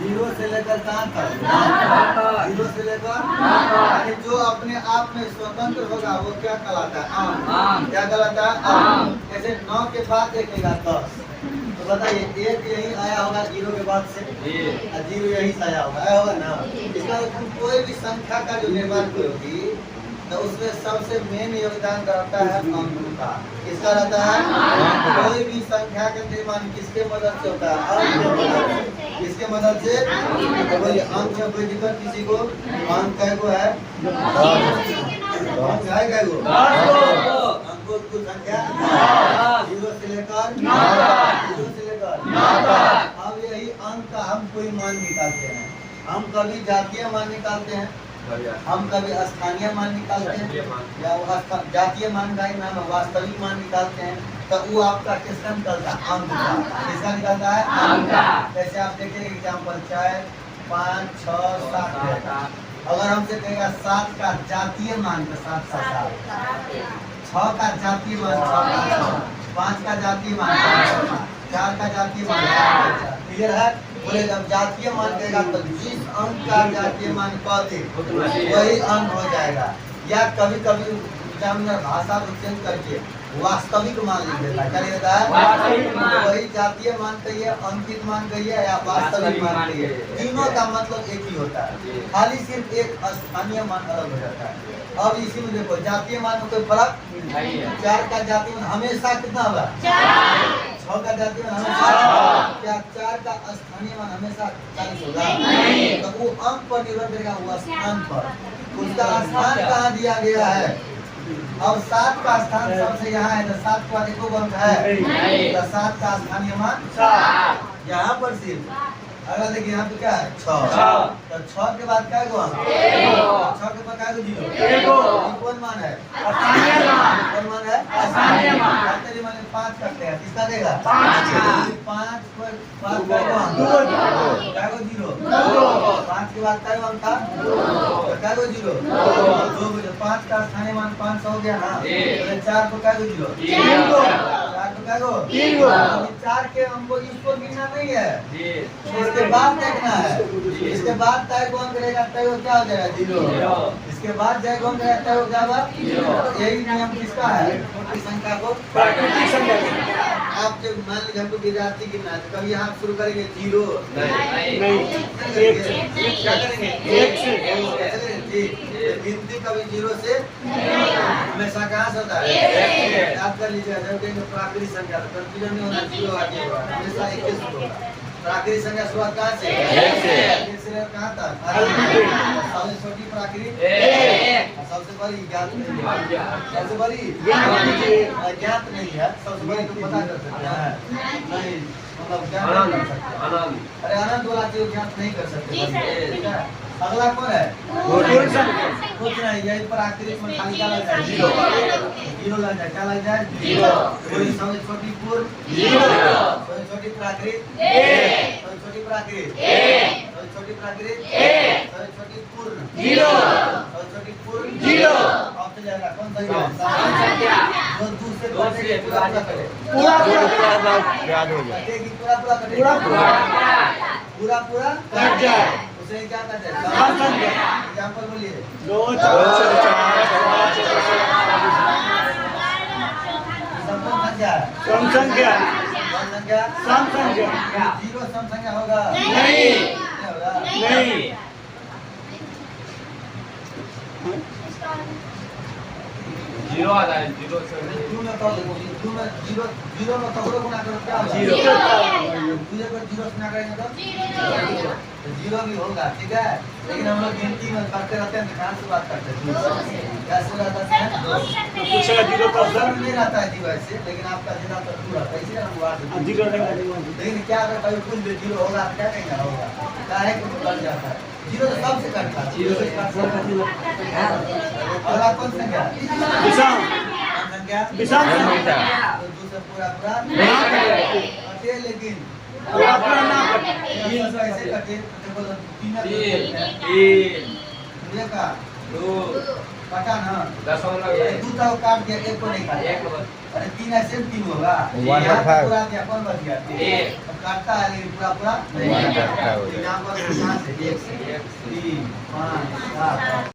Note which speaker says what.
Speaker 1: Zero से लेकर कहाँ तक? जीरो से लेकर यानी जो अपने आप में स्वतंत्र होगा वो क्या कहलाता है? आम। क्या कहलाता है? आम। जैसे 9 के बाद देखेगा 10, तो बताइए एक यही आया होगा जीरो के बाद से, जीरो यही से आया होगा ना। इसका कोई भी संख्या का जो निर्माण करोगी तो उसमें सबसे मेन योगदान रहता है अंक का। किसका रहता है? कोई भी संख्या का निर्माण किसके मदद से होता है? अंक के मदद से। किसके मदद से? तो बोलिए अंक में कोई दिक्कत किसी को? अंक कैगो है? अंक है कैगो? अंकों की संख्या जीरो से लेकर 9 तक। अब यही अंक का हम कोई मान निकालते हैं। हम कभी जातीय मान निकालते हैं, हम कभी स्थानीय मान निकालते हैं, या जातीय मान का ही नाम वास्तविक मान निकालते हैं। तो वो आपका किसका निकलता है? अंक का। किसका निकलता है? अंक का। जैसे आप देखिए एग्जाम्पल 4, 5, 6, 7। अगर हमसे कहेगा 7 का जातीय मान तो 7 का 7, 6 का जातीय मान 6 का 6, 5 का जातीय मान 4 का जातीय मान 4। क्लियर है? बोले जब जातीय मान कहेगा तो जिस अंक का जातीय मान कह दे वही अंक हो जाएगा। या कभी कभी एग्जामिनर भाषा को चेंज करके वास्तविक मान लिख देता है। क्या लिख देता है? वही जातीय मान कहिए, अंकित मान कहिए या वास्तविक मान कहिए, तीनों का मतलब एक ही होता है। खाली सिर्फ एक स्थानीय मान अलग हो जाता है। अब इसी में देखो जातीय मान में कोई फर्क नहीं है। 4 का जातीय मान हमेशा कितना होगा? 6 का जातीय मान हमेशा। क्या 4 का स्थानीय मान हमेशा 40 होगा? तो वो अंक पर निर्भर करेगा, वो स्थान पर। उसका स्थान कहाँ दिया गया है? अब 7 का स्थान सबसे यहाँ है, तो 7 के बाद एको अंक है, तो 7 का स्थानीय मान 7 यहाँ पर सिर्फ। अगर देखिए यहाँ पे क्या है? 6। तो 6 के बाद क्या गो? 6 के बाद क्या गो? जीरो। कौन मान है? स्थानीय मान। कौन मान है? स्थानीय मान। कहते हैं 5 करते हैं, किसका देगा? 5 पर 5 का गो? क्या गो? जीरो। 5 के बाद क्या गो अंक था? क्या गो? जीरो। 2 बजे 5 का स्थानीय मान 5 हो गया ना। 4 को क्या गो? जीरो। 4 को क्या गो? 4 के हमको इसको गिनना नहीं है, इसके बाद देखना है। इसके बाद तय कौन करेगा? तय वो क्या हो जाएगा? जीरो। इसके बाद जय कौन करेगा? तय हो जाएगा। यही नियम किसका है? छोटी संख्या को प्राकृतिक संख्या। आप जब मान लीजिए हमको विद्यार्थी गिनना है तो कभी आप शुरू करेंगे जीरो? नहीं। क्या करेंगे? 1 से। गिनती कभी जीरो से हमेशा कहाँ से होता है? याद कर लीजिए, जब कहेंगे प्राकृतिक संख्या तो कंफ्यूजन नहीं होना, जीरो आगे होगा, हमेशा 1 से शुरू होगा। प्राकृतिक संख्या शुरुआत कहाँ से? 1 से कहाँ तक? सबसे छोटी प्राकृतिक 1, सबसे बड़ी ज्ञात नहीं है। सबसे बड़ी ज्ञात नहीं है, सबसे बड़ी तो पता कर सकते हैं नहीं, मतलब ज्ञात नहीं कर सकते। अरे अनंत वाला चीज ज्ञात नहीं कर सकते। ठीक है, अगला कौन है? कुछ नहीं, यही प्राकृतिक में खाली क्या लग जाए? जीरो। जीरो लग जाए, क्या लग जाए? जीरो। कोई सबसे छोटी पूर्ण जीरो, सबसे छोटी प्राकृतिक 1, सबसे छोटी प्राकृतिक 1, सबसे छोटी प्राकृतिक 1, सबसे छोटी पूर्ण जीरो, सबसे छोटी पूर्ण जीरो। अब तो जाएगा कौन सा संख्या? जो दूसरे पूरा करे, याद हो जाए, पूरा कट जाए, उसे क्या कहते हैं? एग्जाम्पल बोलिए। 2, 4, 5, 6, 7 संख्या। सम संख्या। जीरो सम संख्या होगा? नहीं।
Speaker 2: जीरो आ जाए, जीरो से
Speaker 1: जीरो में तो गुणा करो क्या होगा?
Speaker 2: जीरो।
Speaker 1: जीरो को जीरो से ना करेंगे तो जीरो भी होगा। ठीक है, लेकिन हम लोग गिनती में करते रहते हैं, कहाँ से बात करते हैं? कैसे रहता है? पूछेगा जीरो तो अवसर नहीं रहता है जीरो ऐसे, लेकिन आपका जितना तो पूरा इसलिए हम बात जीरो। लेकिन क्या अगर कभी कुछ भी जीरो होगा तो क्या कहेंगे? होगा, क्या है कि कट जाता है। जीरो तो सबसे कटता है, जीरो से अगला कौन संख्या? विषम संख्या। दूसरा पूरा कटे, लेकिन पूरा ना कटे। कैसे कटे? तीन का 2 कटा ना, 2 काट दिया, 1 को नहीं काटा। अरे 3 ऐसे 3 होगा।
Speaker 3: 1/5
Speaker 1: पूरा क्या कौन बच गया?
Speaker 2: एक।
Speaker 1: अब काटता है लेकिन पूरा पूरा नहीं
Speaker 3: 1/5
Speaker 1: काटता।
Speaker 3: हो जाएगा।
Speaker 1: यहाँ पर 1 से 3 5 7